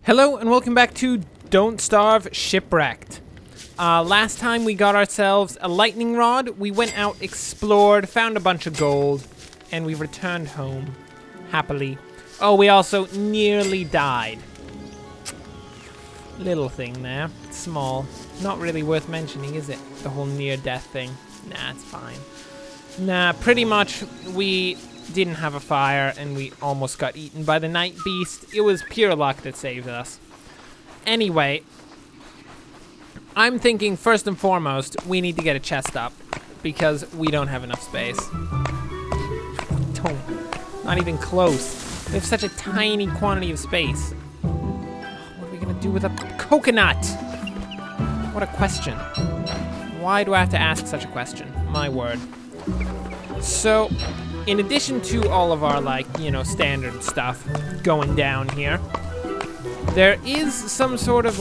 Hello and welcome back to Don't Starve Shipwrecked. Last time we got ourselves a lightning rod, we went out, explored, found a bunch of gold, and we returned home happily. Oh, we also nearly died. Little thing there, small. Not really worth mentioning, is it? The whole near-death thing. Nah, it's fine. Nah, pretty much we didn't have a fire and we almost got eaten by the night beast. It was pure luck that saved us. Anyway, I'm thinking first and foremost, we need to get a chest up because we don't have enough space. Not even close. We have such a tiny quantity of space. What are we gonna do with a coconut? What a question. Why do I have to ask such a question? My word. So, in addition to all of our, standard stuff going down here, there is some sort of,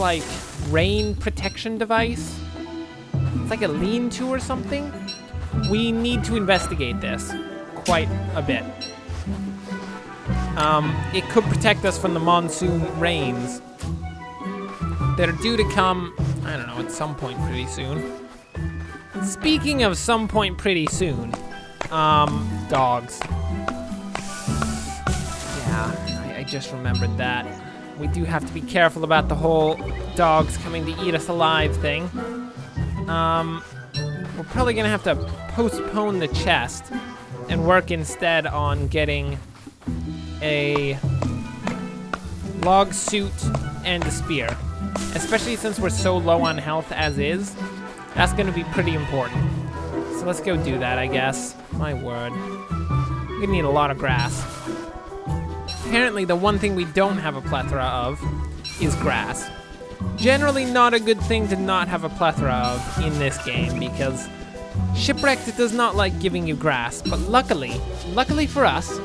rain protection device. It's like a lean-to or something. We need to investigate this quite a bit. It could protect us from the monsoon rains that are due to come, I don't know, at some point pretty soon. Speaking of some point pretty soon, dogs. Yeah, I just remembered that. We do have to be careful about the whole dogs coming to eat us alive thing. We're probably gonna have to postpone the chest and work instead on getting a log suit and a spear. Especially since we're so low on health as is, that's gonna be pretty important. So let's go do that, I guess. My word. We're gonna need a lot of grass. Apparently, the one thing we don't have a plethora of is grass. Generally not a good thing to not have a plethora of in this game because Shipwrecked does not like giving you grass, but luckily for us,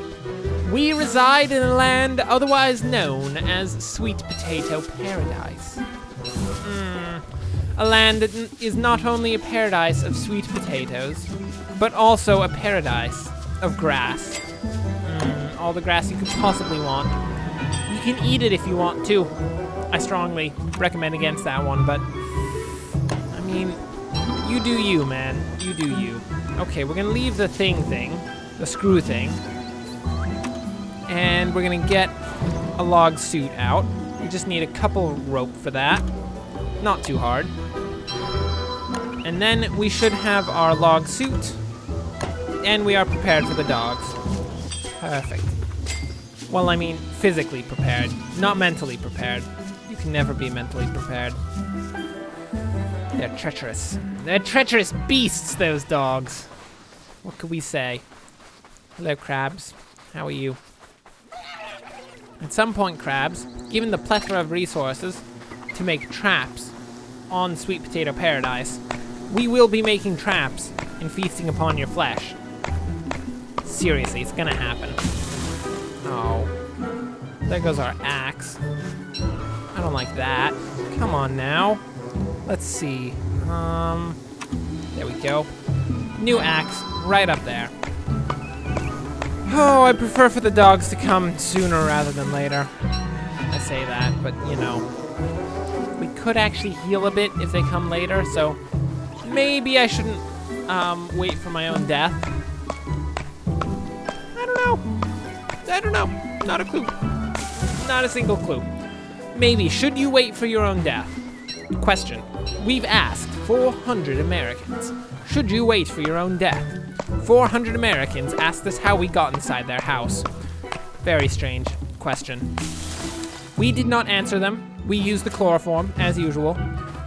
we reside in a land otherwise known as Sweet Potato Paradise. A land that is not only a paradise of sweet potatoes, but also a paradise of grass. All the grass you could possibly want. You can eat it if you want to. I strongly recommend against that one, but I mean, you do you, man. You do you. Okay, we're gonna leave the the screw thing, and we're gonna get a log suit out. We just need a couple rope for that. Not too hard. And then we should have our log suit, and we are prepared for the dogs. Perfect. Well, I mean, physically prepared, not mentally prepared. You can never be mentally prepared. They're treacherous. They're treacherous beasts, those dogs. What could we say? Hello, crabs. How are you? At some point, crabs, given the plethora of resources to make traps on Sweet Potato Paradise, we will be making traps and feasting upon your flesh. Seriously, it's gonna happen. Oh. There goes our axe. I don't like that. Come on now. Let's see. There we go. New axe, right up there. Oh, I prefer for the dogs to come sooner rather than later. I say that, but you know. We could actually heal a bit if they come later, so maybe I shouldn't wait for my own death. I don't know. Not a clue. Not a single clue. Maybe, should you wait for your own death? Question. We've asked 400 Americans. Should you wait for your own death? 400 Americans asked us how we got inside their house. Very strange question. We did not answer them. We used the chloroform, as usual.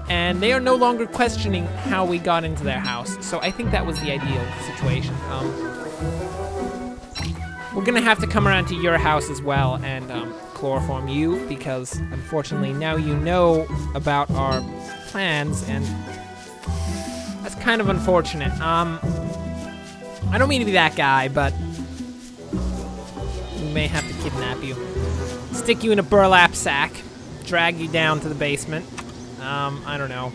And they are no longer questioning how we got into their house. So I think that was the ideal situation. We're gonna have to come around to your house as well and chloroform you because unfortunately now you know about our plans and that's kind of unfortunate. I don't mean to be that guy, but we may have to kidnap you. Stick you in a burlap sack, drag you down to the basement. I don't know.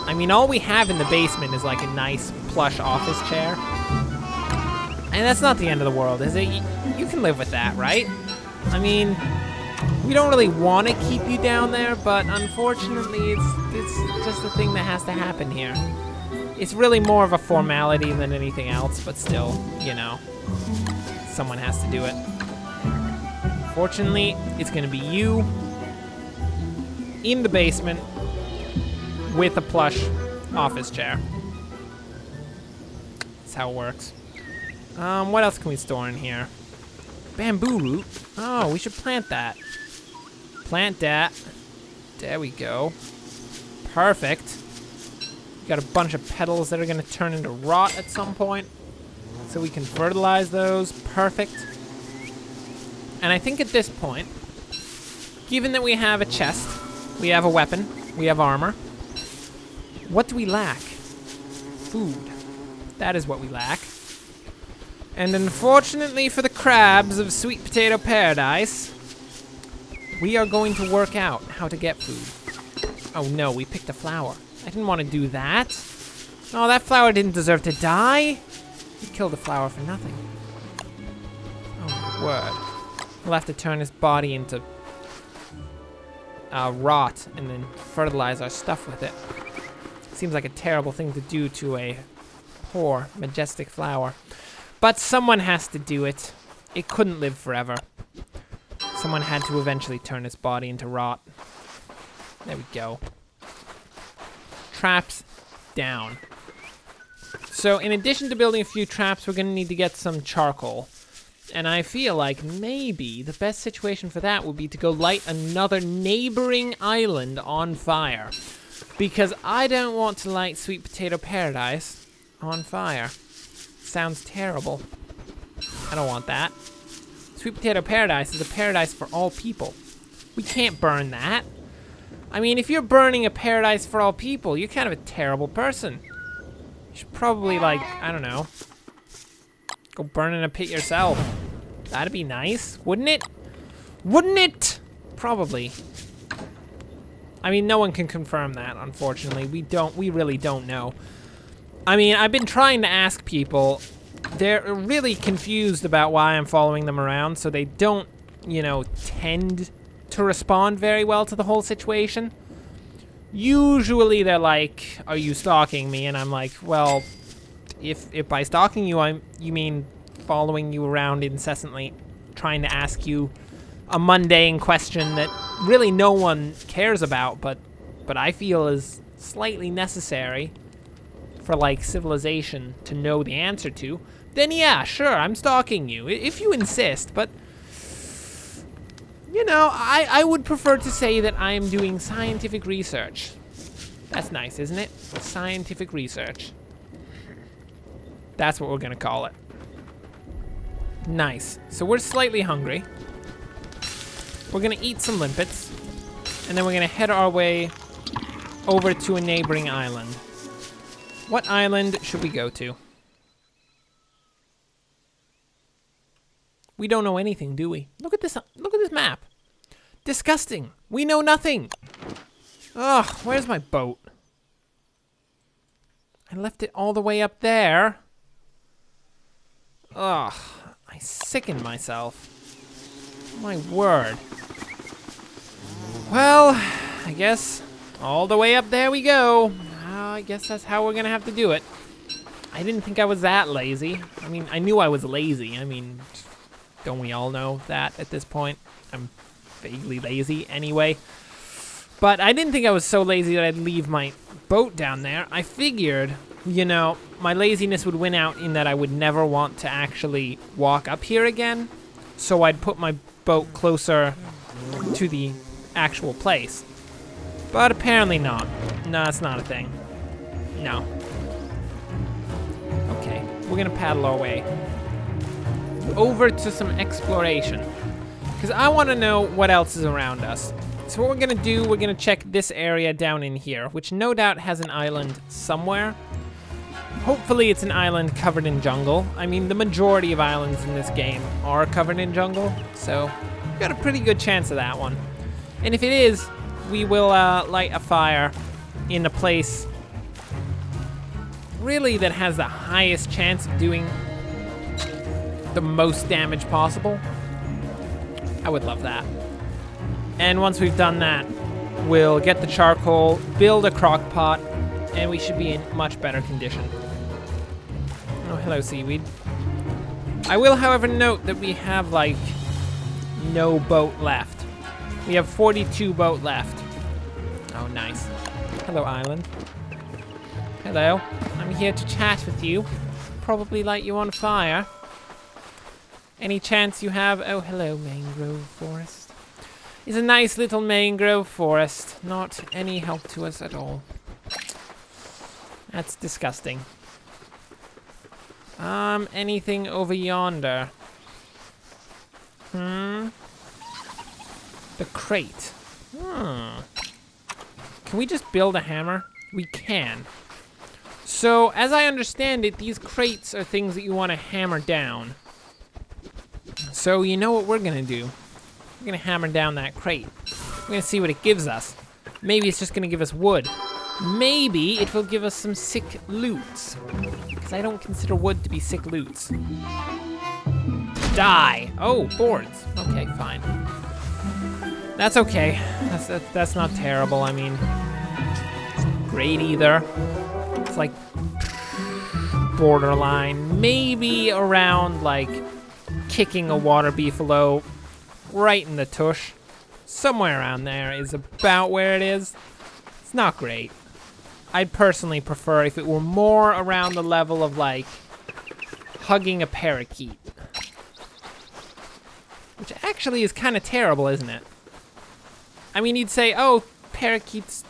I mean, all we have in the basement is like a nice plush office chair. And that's not the end of the world, is it? You can live with that, right? I mean, We don't really want to keep you down there, but unfortunately, it's just the thing that has to happen here. It's really more of a formality than anything else, but still, you know, someone has to do it. Fortunately, it's gonna be you in the basement with a plush office chair. That's how it works. What else can we store in here? Bamboo root. Oh, we should plant that. Plant that. There we go. Perfect. Got a bunch of petals that are gonna turn into rot at some point, so we can fertilize those. Perfect. And I think at this point, given that we have a chest, we have a weapon, we have armor, what do we lack? Food. That is what we lack. And unfortunately for the crabs of Sweet Potato Paradise, we are going to work out how to get food. Oh no, we picked a flower. I didn't want to do that. Oh, that flower didn't deserve to die. We killed the flower for nothing. Oh my word. We'll have to turn his body into rot and then fertilize our stuff with it. Seems like a terrible thing to do to a poor, majestic flower. But someone has to do it. It couldn't live forever. Someone had to eventually turn his body into rot. There we go. Traps down. So in addition to building a few traps, we're gonna need to get some charcoal. And I feel like maybe the best situation for that would be to go light another neighboring island on fire. Because I don't want to light Sweet Potato Paradise on fire. Sounds terrible. I don't want that. Sweet Potato Paradise is a paradise for all people. We can't burn that. I mean, if you're burning a paradise for all people, you're kind of a terrible person. You should probably, like, I don't know, go burn in a pit yourself. That'd be nice, wouldn't it? Wouldn't it? Probably. I mean, no one can confirm that, unfortunately. We really don't know. I mean, I've been trying to ask people. They're really confused about why I'm following them around, so they don't, you know, tend to respond very well to the whole situation. Usually they're like, are you stalking me? And I'm like, well, if by stalking you, you mean following you around incessantly, trying to ask you a mundane question that really no one cares about, but I feel is slightly necessary for, like, civilization to know the answer to, then yeah, sure, I'm stalking you, if you insist, but, you know, I would prefer to say that I am doing scientific research. That's nice, isn't it? Scientific research. That's what we're gonna call it. Nice. So we're slightly hungry. We're gonna eat some limpets, and then we're gonna head our way over to a neighboring island. What island should we go to? We don't know anything, do we? Look at this map. Disgusting. We know nothing. Ugh, where's my boat? I left it all the way up there. Ugh, I sickened myself. My word. Well, I guess all the way up there we go. I guess that's how we're gonna have to do it. I didn't think I was that lazy. I mean, I knew I was lazy. I mean, don't we all know that at this point? I'm vaguely lazy anyway. But I didn't think I was so lazy that I'd leave my boat down there. I figured, you know, my laziness would win out in that I would never want to actually walk up here again. So I'd put my boat closer to the actual place. But apparently not. No, it's not a thing. No. Okay, we're gonna paddle our way over to some exploration, because I want to know what else is around us. So what we're gonna do, we're gonna check this area down in here, which no doubt has an island somewhere. Hopefully it's an island covered in jungle. I mean, the majority of islands in this game are covered in jungle, so we've got a pretty good chance of that one. And if it is, we will light a fire in a place really that has the highest chance of doing the most damage possible. I would love that. And once we've done that, we'll get the charcoal, build a crock pot, and we should be in much better condition. Oh, hello, seaweed. I will, however, note that we have, like, no boat left. We have 42 boat left. Oh, nice. Hello, island. Hello. I'm here to chat with you. Probably light you on fire. Any chance you have... Oh, hello, mangrove forest. It's a nice little mangrove forest. Not any help to us at all. That's disgusting. Anything over yonder? The crate. Can we just build a hammer? We can. So, as I understand it, these crates are things that you want to hammer down. So, you know what we're gonna do? We're gonna hammer down that crate. We're gonna see what it gives us. Maybe it's just gonna give us wood. Maybe it will give us some sick loots. Because I don't consider wood to be sick loots. Die. Oh, boards. Okay, fine. That's okay. That's not terrible. I mean, it's great either. It's like borderline. Maybe around like kicking a water beefalo right in the tush. Somewhere around there is about where it is. It's not great. I'd personally prefer if it were more around the level of like hugging a parakeet. Which actually is kind of terrible, isn't it? I mean, you'd say, oh, parakeets.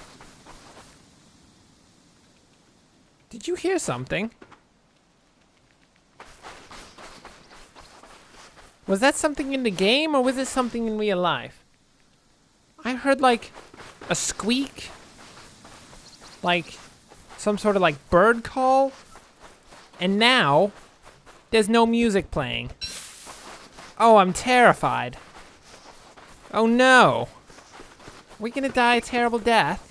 Did you hear something? Was that something in the game or was it something in real life? I heard like a squeak. Like some sort of like bird call. And now there's no music playing. Oh, I'm terrified. Oh no. Are we gonna die a terrible death?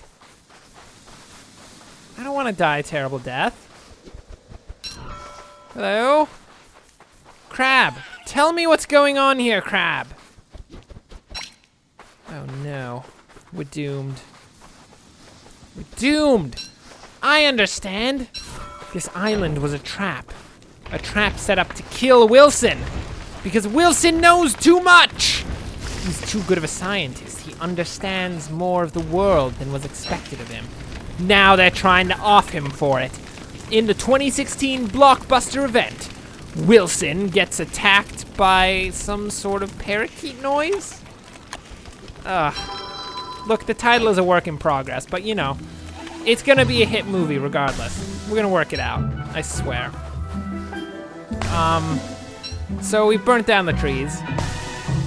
I don't want to die a terrible death. Hello? Crab, tell me what's going on here, Crab. Oh no, we're doomed. We're doomed! I understand. This island was a trap. A trap set up to kill Wilson. Because Wilson knows too much! He's too good of a scientist. He understands more of the world than was expected of him. Now they're trying to off him for it. In the 2016 blockbuster event, Wilson gets attacked by some sort of parakeet noise? Look, the title is a work in progress, but you know, it's gonna be a hit movie regardless. We're gonna work it out, I swear. So we burnt down the trees.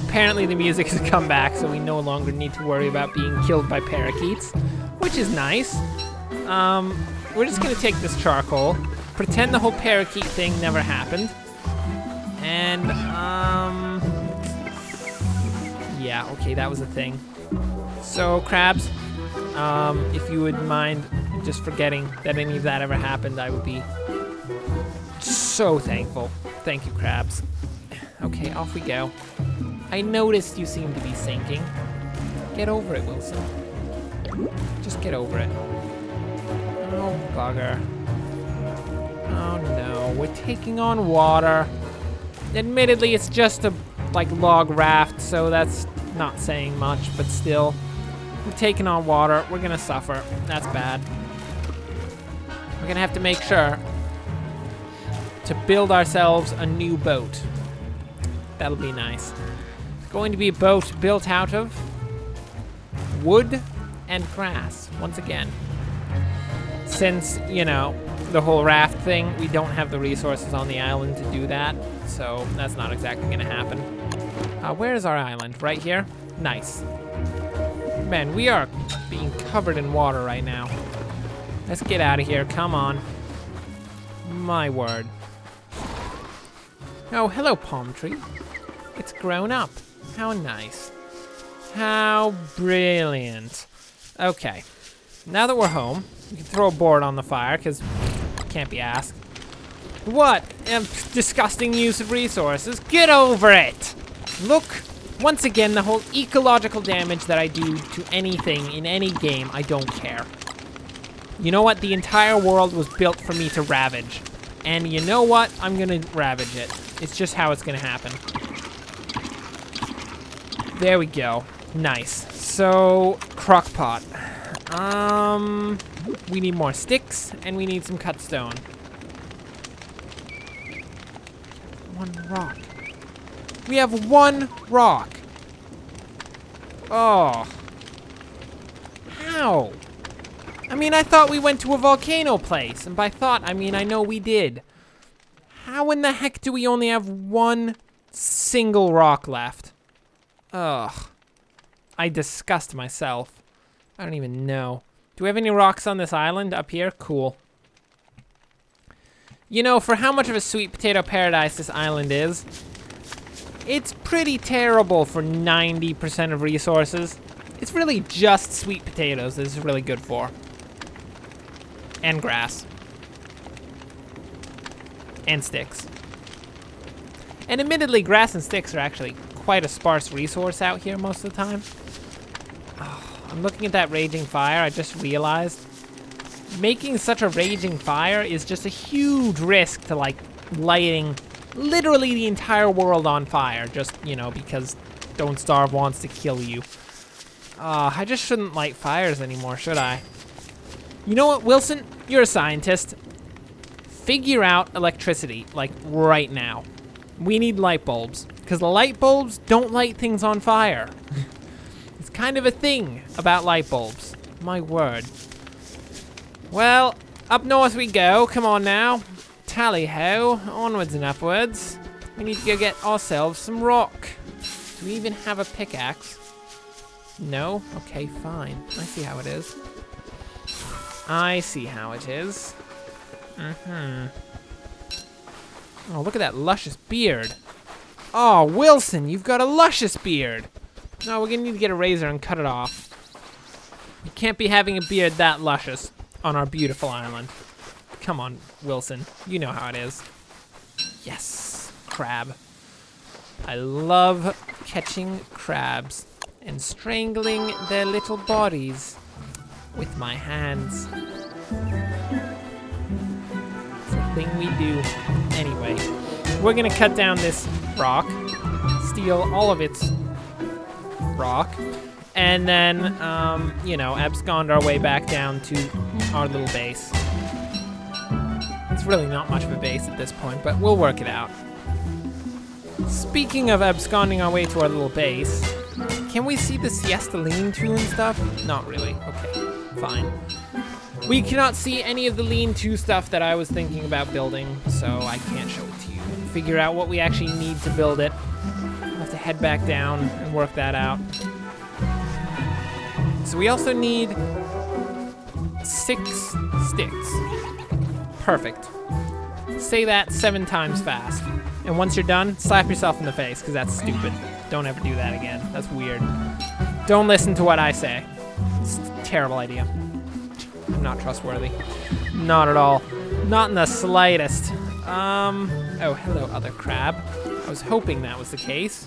Apparently the music has come back, so we no longer need to worry about being killed by parakeets, which is nice. We're just gonna take this charcoal, pretend the whole parakeet thing never happened, and, yeah, okay, that was a thing. So, crabs, if you would mind just forgetting that any of that ever happened, I would be so thankful. Thank you, crabs. Okay, off we go. I noticed you seem to be sinking. Get over it, Wilson. Just get over it. Oh, bugger. Oh, no. We're taking on water. Admittedly, it's just a, like, log raft, so that's not saying much, but still. We're taking on water. We're gonna suffer. That's bad. We're gonna have to make sure to build ourselves a new boat. That'll be nice. It's going to be a boat built out of wood and grass, once again. Since, you know, the whole raft thing, we don't have the resources on the island to do that, so that's not exactly gonna happen. Where is our island? Right here? Nice. Man, we are being covered in water right now. Let's get out of here, come on. My word. Oh, hello, palm tree. It's grown up. How nice. How brilliant. Okay, now that we're home, we can throw a board on the fire, because can't be asked. What? Disgusting use of resources. Get over it! Look Once again, the whole ecological damage that I do to anything in any game, I don't care. You know what? The entire world was built for me to ravage. And you know what? I'm gonna ravage it. It's just how it's gonna happen. There we go. Nice. So, crockpot. We need more sticks, and we need some cut stone. One rock. We have one rock. Oh. How? I mean, I thought we went to a volcano place. And by thought, I mean, I know we did. How in the heck do we only have one single rock left? Ugh. I disgust myself. I don't even know. Do we have any rocks on this island up here? Cool. You know, for how much of a sweet potato paradise this island is, it's pretty terrible for 90% of resources. It's really just sweet potatoes that it's really good for. And grass. And sticks. And admittedly, grass and sticks are actually quite a sparse resource out here most of the time. Oh, I'm looking at that raging fire. I just realized making such a raging fire is just a huge risk to, like, lighting literally the entire world on fire, just, you know, because Don't Starve wants to kill you. I just shouldn't light fires anymore, should I? You know what, Wilson? You're a scientist. Figure out electricity, like, right now. We need light bulbs, because the light bulbs don't light things on fire. It's kind of a thing about light bulbs. My word. Well, up north we go. Come on now. Tally-ho. Onwards and upwards. We need to go get ourselves some rock. Do we even have a pickaxe? No? Okay, fine. I see how it is. I see how it is. Oh, look at that luscious beard. Oh, Wilson, you've got a luscious beard. No, we're gonna need to get a razor and cut it off. We can't be having a beard that luscious on our beautiful island. Come on, Wilson. You know how it is. Yes, crab. I love catching crabs and strangling their little bodies with my hands. It's a thing we do. Anyway, we're gonna cut down this rock, steal all of its rock, and then, you know, abscond our way back down to our little base. It's really not much of a base at this point, but we'll work it out. Speaking of absconding our way to our little base, can we see the siesta lean-to and stuff? Not really. Okay, fine. We cannot see any of the lean-to stuff that I was thinking about building, so I can't show it to you. Figure out what we actually need to build it. We'll have to head back down and work that out. So we also need 6 sticks. Perfect. Say that 7 times fast. And once you're done, slap yourself in the face, because that's stupid. Don't ever do that again. That's weird. Don't listen to what I say. It's a terrible idea. I'm not trustworthy. Not at all. Not in the slightest. Oh, hello, other crab. I was hoping that was the case.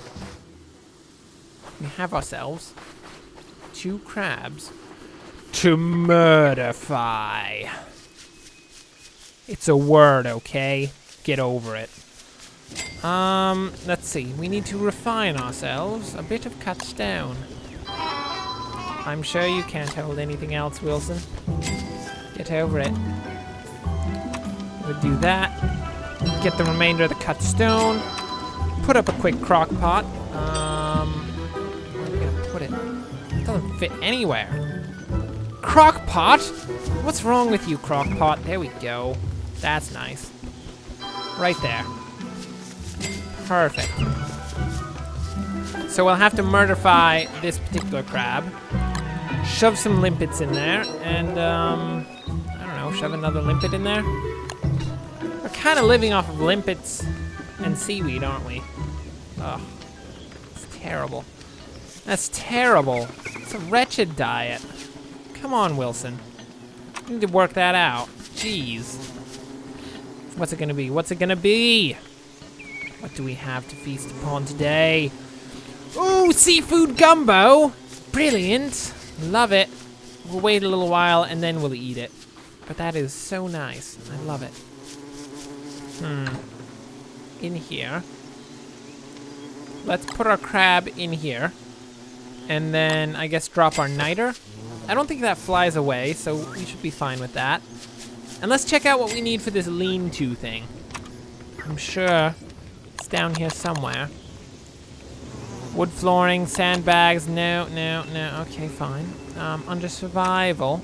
We have ourselves 2 crabs to murderfy. It's a word, okay? Get over it. Let's see. We need to refine ourselves. A bit of cut stone. I'm sure you can't hold anything else, Wilson. Get over it. We'll do that. Get the remainder of the cut stone. Put up a quick crock pot. Where are we gonna put it? It doesn't fit anywhere. Crock pot? What's wrong with you, crock pot? There we go. That's nice. Right there. Perfect. So we'll have to murderfy this particular crab. Shove some limpets in there, and, I don't know, shove another limpet in there. We're kind of living off of limpets and seaweed, aren't we? Ugh. It's terrible. That's terrible. It's a wretched diet. Come on, Wilson. We need to work that out. Jeez. What's it gonna be? What's it gonna be? What do we have to feast upon today? Ooh, Ooh, seafood gumbo. Brilliant. Love it. We'll wait a little while and then we'll eat it. But that is so nice. I love it. In here. Let's put our crab in here. And then, I guess, drop our niter. I don't think that flies away, so we should be fine with that. And let's check out what we need for this lean-to thing. I'm sure it's down here somewhere. Wood flooring, sandbags, no. Okay, fine. Under survival.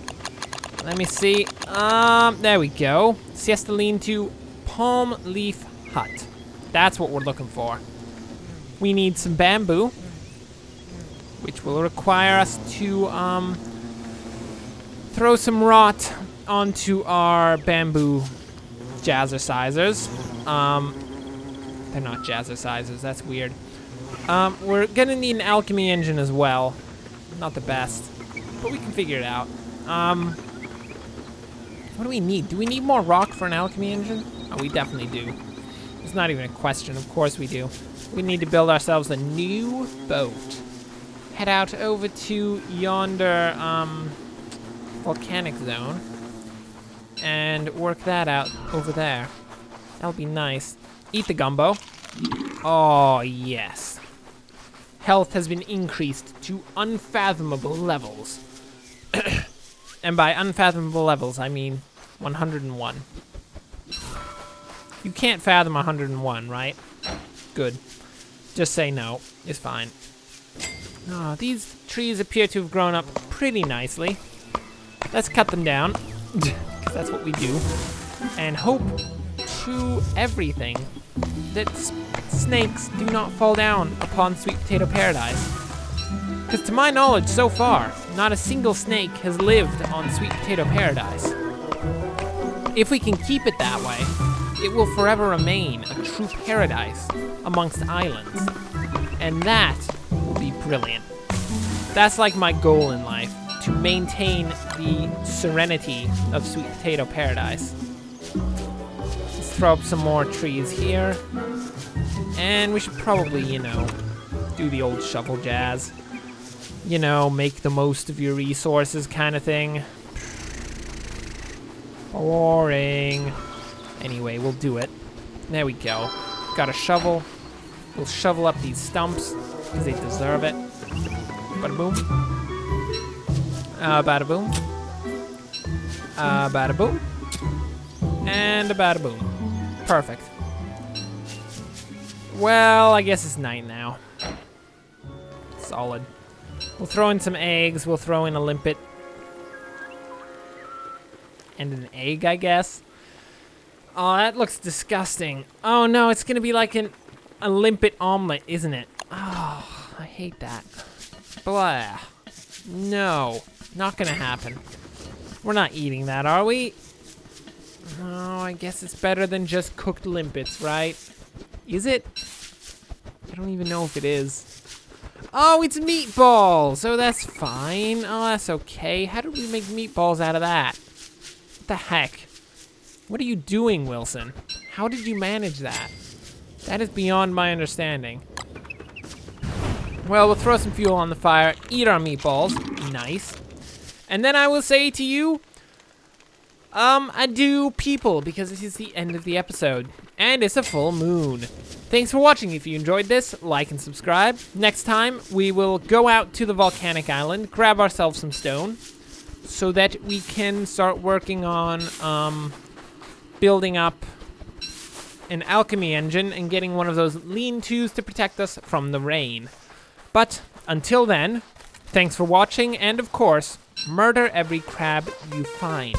Let me see. There we go. Siesta lean-to palm leaf hut. That's what we're looking for. We need some bamboo, which will require us to throw some rot onto our bamboo jazzercisers. They're not jazzercisers, that's weird. We're gonna need an alchemy engine as well. Not the best, but we can figure it out. What do we need? Do we need more rock for an alchemy engine? Oh, we definitely do. It's not even a question, of course we do. We need to build ourselves a new boat. Head out over to yonder volcanic zone and work that out over there. That'll be nice. Eat the gumbo. Oh, yes. Health has been increased to unfathomable levels. And by unfathomable levels, I mean 101. You can't fathom 101, right? Good. Just say no. It's fine. Oh, these trees appear to have grown up pretty nicely. Let's cut them down, because that's what we do. And hope to everything that snakes do not fall down upon Sweet Potato Paradise. Because to my knowledge, so far, not a single snake has lived on Sweet Potato Paradise. If we can keep it that way, it will forever remain a true paradise amongst islands. And that will be brilliant. That's like my goal in life, to maintain the serenity of Sweet Potato Paradise. Let's throw up some more trees here. And we should probably, do the old shovel jazz. Make the most of your resources kind of thing. Boring. Anyway, we'll do it. There we go. Got a shovel. We'll shovel up these stumps, because they deserve it. Bada boom. Bada boom. Bada boom. And a bada boom. Perfect. Well, I guess it's night now. Solid. We'll throw in some eggs. We'll throw in a limpet. And an egg, I guess. Oh, that looks disgusting. Oh no, it's gonna be like a limpet omelet, isn't it? Oh, I hate that. Blah. No, not gonna happen. We're not eating that, are we? Oh, I guess it's better than just cooked limpets, right? Is it? I don't even know if it is. Oh, it's meatballs! Oh, that's fine. Oh, that's okay. How did we make meatballs out of that? What the heck? What are you doing, Wilson? How did you manage that? That is beyond my understanding. Well, we'll throw some fuel on the fire, eat our meatballs. Nice. And then I will say to you, adieu, people, because this is the end of the episode. And it's a full moon. Thanks for watching. If you enjoyed this, like and subscribe. Next time, we will go out to the volcanic island, grab ourselves some stone, so that we can start working on, building up an alchemy engine and getting one of those lean-tos to protect us from the rain. But until then, thanks for watching, and of course, murder every crab you find.